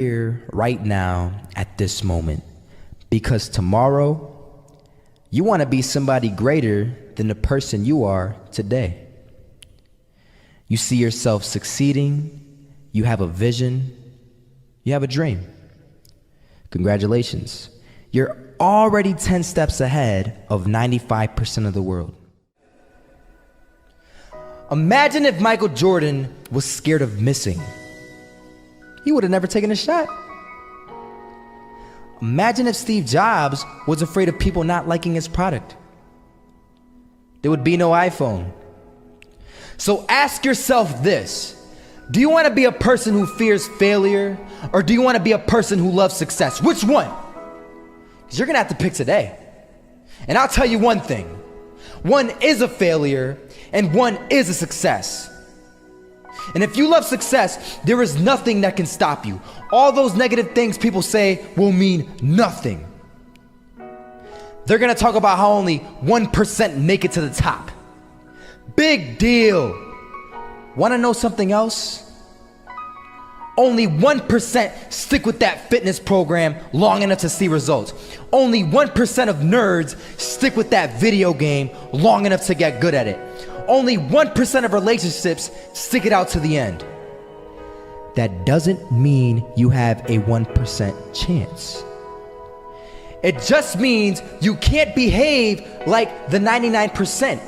Here, right now, at this moment, because tomorrow, you want to be somebody greater than the person you are today. You see yourself succeeding, you have a vision, you have a dream. Congratulations. You're already 10 steps ahead of 95% of the world. Imagine if Michael Jordan was scared of missing. He would have never taken a shot. Imagine if Steve Jobs was afraid of people not liking his product. There would be no iPhone. So ask yourself this: do you want to be a person who fears failure, or do you want to be a person who loves success? Which one? Because you're gonna have to pick today. And I'll tell you one thing: one is a failure and one is a success. And if you love success, there is nothing that can stop you. All those negative things people say will mean nothing. They're gonna talk about how only 1% make it to the top. Big deal. Wanna know something else? Only 1% stick with that fitness program long enough to see results. Only 1% of nerds stick with that video game long enough to get good at it. Only 1% of relationships stick it out to the end. That doesn't mean you have a 1% chance. It just means you can't behave like the 99%.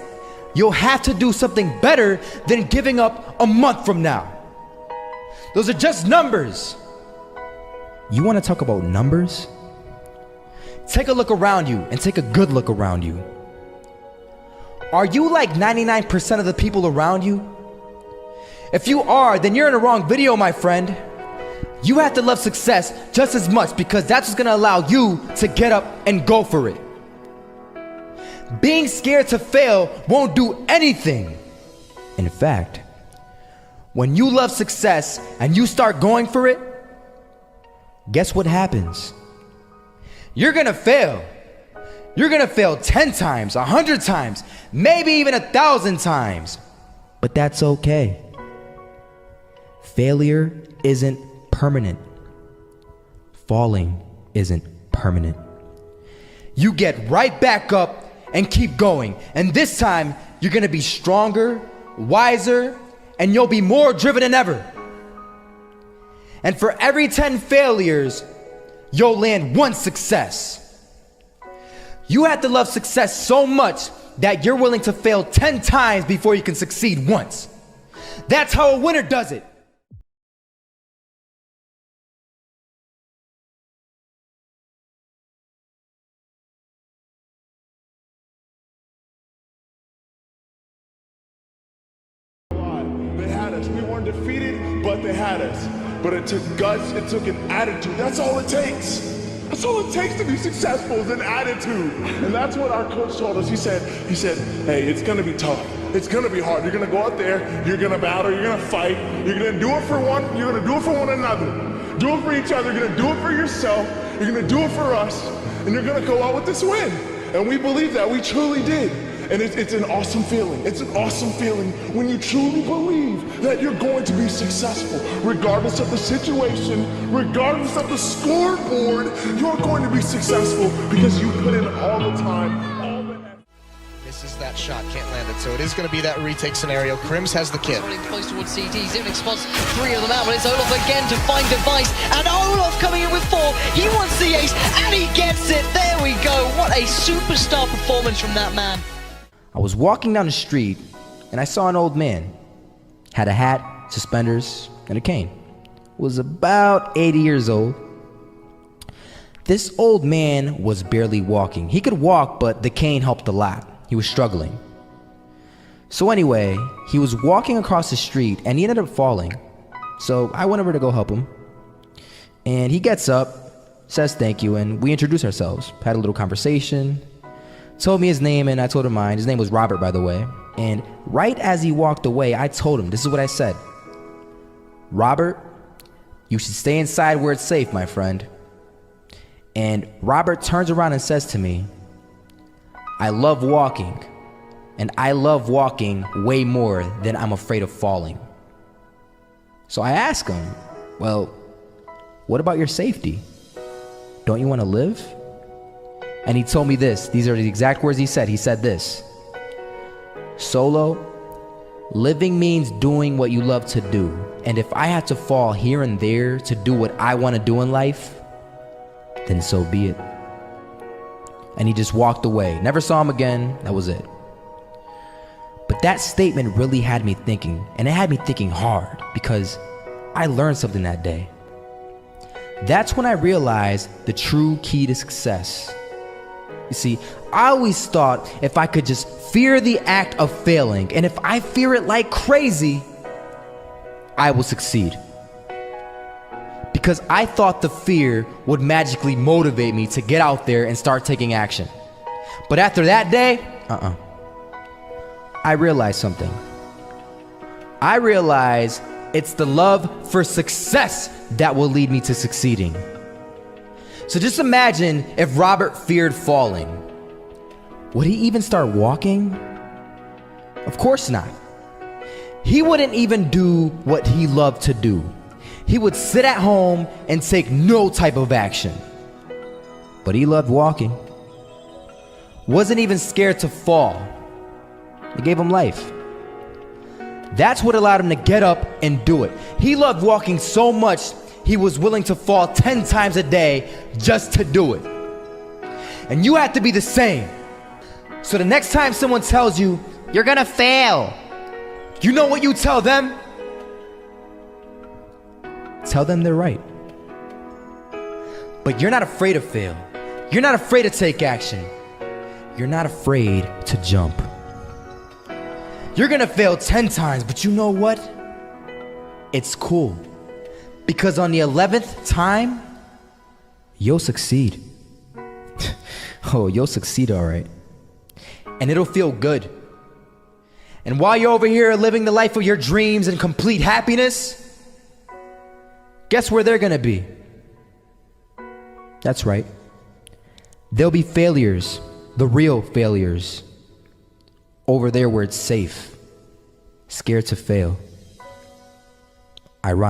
You'll have to do something better than giving up a month from now. Those are just numbers. You want to talk about numbers? Take a look around you and take a good look around you. Are you like 99% of the people around you? If you are, then you're in the wrong video, my friend. You have to love success just as much, because that's what's gonna allow you to get up and go for it. Being scared to fail won't do anything. In fact, when you love success and you start going for it, guess what happens? You're gonna fail. You're gonna fail 10 times, 100 times, maybe even 1,000 times. But that's okay. Failure isn't permanent. Falling isn't permanent. You get right back up and keep going. And this time, you're gonna be stronger, wiser, and you'll be more driven than ever. And for every 10 failures, you'll land one success. You have to love success so much that you're willing to fail 10 times before you can succeed once. That's how a winner does it. They had us. We weren't defeated, but they had us. But it took guts, it took an attitude. That's all it takes. That's all it takes to be successful, is an attitude. And that's what our coach told us. He said, hey, it's gonna be tough. It's gonna be hard. You're gonna go out there, you're gonna battle, you're gonna fight, you're gonna do it for one, you're gonna do it for one another. Do it for each other, you're gonna do it for yourself, you're gonna do it for us, and you're gonna go out with this win. And we believe that, we truly did. And it's an awesome feeling. It's an awesome feeling when you truly believe that you're going to be successful. Regardless of the situation, regardless of the scoreboard, you're going to be successful because you put in all the time, all the effort. Misses that shot, can't land it. So it is going to be that retake scenario. Krims has the kit. Running close towards CT, Zivnik spots 3 of them out, but it's Olaf again to find Device, and Olaf coming in with 4. He wants the ace, and he gets it. There we go. What a superstar performance from that man. I was walking down the street and I saw an old man. Had a hat, suspenders, and a cane. Was about 80 years old. This old man was barely walking. He could walk, but the cane helped a lot. He was struggling. So anyway, he was walking across the street and he ended up falling. So I went over to go help him. And he gets up, says thank you, and we introduced ourselves. Had a little conversation. Told me his name and I told him mine. His name was Robert, by the way. And right as he walked away, I told him, this is what I said: Robert, you should stay inside where it's safe, my friend. And Robert turns around and says to me, I love walking, and I love walking way more than I'm afraid of falling. So I ask him, well, What about your safety? Don't you want to live? And he told me this. These are the exact words he said. He said this: Solo, living means doing what you love to do. And if I had to fall here and there to do what I want to do in life, then so be it. And he just walked away. Never saw him again. That was it. But that statement really had me thinking, and it had me thinking hard, because I learned something that day. That's when I realized the true key to success. You see, I always thought if I could just fear the act of failing, and if I fear it like crazy, I will succeed. Because I thought the fear would magically motivate me to get out there and start taking action. But after that day, I realized something. I realized it's the love for success that will lead me to succeeding. So just imagine if Robert feared falling. Would he even start walking? Of course not. He wouldn't even do what he loved to do. He would sit at home and take no type of action. But he loved walking. Wasn't even scared to fall. It gave him life. That's what allowed him to get up and do it. He loved walking so much, he was willing to fall 10 times a day just to do it. And you have to be the same. So the next time someone tells you, you're gonna fail, you know what you tell them? Tell them they're right. But you're not afraid to fail. You're not afraid to take action. You're not afraid to jump. You're gonna fail 10 times, but you know what? It's cool. Because on the 11th time, you'll succeed. Oh, you'll succeed, all right. And it'll feel good. And while you're over here living the life of your dreams and complete happiness, guess where they're gonna be? That's right. They'll be failures, the real failures. Over there where it's safe, scared to fail. Ironic.